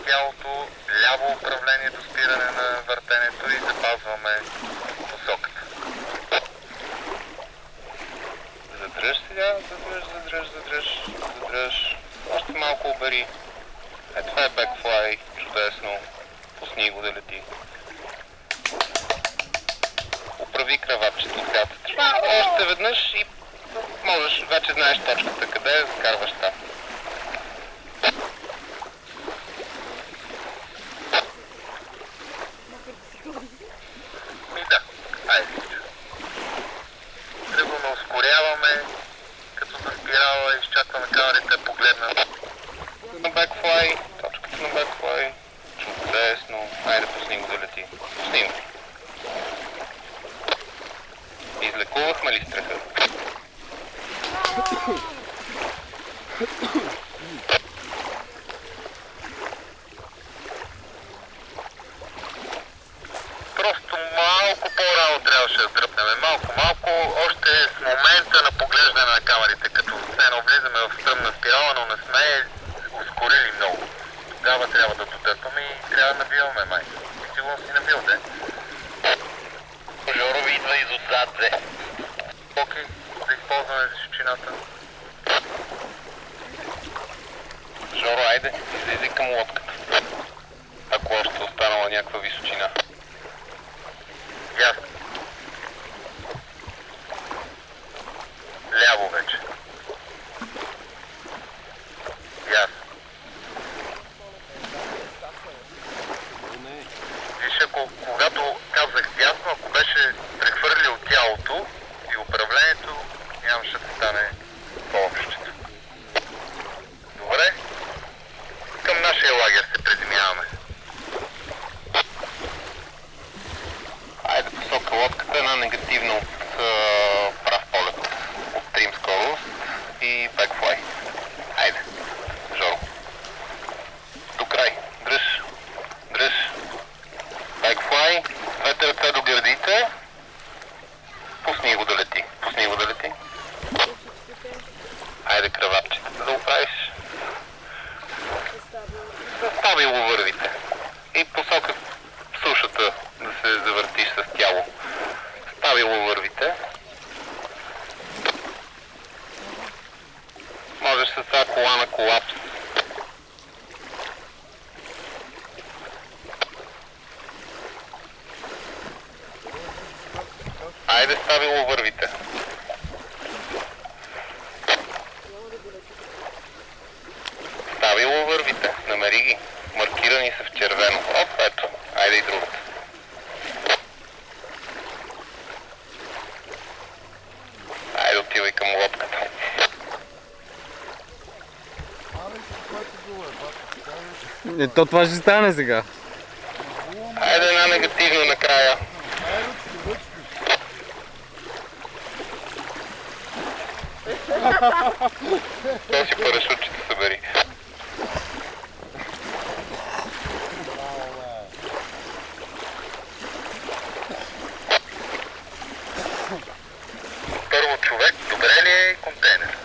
тялото, ляво управление до спиране на въртенето и запазваме посоката. Задръж сега, задръж. Още малко обери. Това е бекфлай, чудесно. Пусни го да лети. Управи краватчето от гатата. Още веднъж и можеш, вече знаеш точката къде е, закарваш там. И да, айде. Тръгваме, ускоряваме, като за спирала изчакваме камерите да погледнат. На бекфлай, точката на бекфлай. Чудесно. Айде, пусни го да лети. Пусни го. Излекувахме ли страха? Просто малко по-рано трябваше да дръпнем. Малко. Още с момента на поглеждане на камерите, като все едно влизаме в стръмна спирала, но не сме ускорили много. Тогава трябва да додърпаме и трябва да набиваме май. И сигурно си набил, де. Жоро ви идва изотзад, де. Окей, да използваме височината. Жоро, айде, излези към лодката. Ако още останала някаква височина. Ясно. Ляво вече. Ясно. Виж, когато казах ясно, ако беше прехвърлил тялото и управлението, нямаше да стане по-общото. Добре? Към нашия лагер се приземяваме. Айде, посока лодката на негативно от прав полет. От трим скорост и бекфлай. Айде, Жоро. До край. Дръж. Бекфлай. Двете ръце до гърдите. Пусни го да лети. Айде, краватчетата да оправиш. Стабило вървите. И посока сушата да се завъртиш с тяло. Стабило вървите. Можеш с тази кола на колапс. Айде, стабило вървите. Стабило вървите. Намери ги. Маркирани са в червено. Оп, ето. Айде и другата. Айде, отивай към лодката. То това ще стане сега. Айде една негативна накрая. То си парашутчета събери. Първо човек, добре ли е контейнер?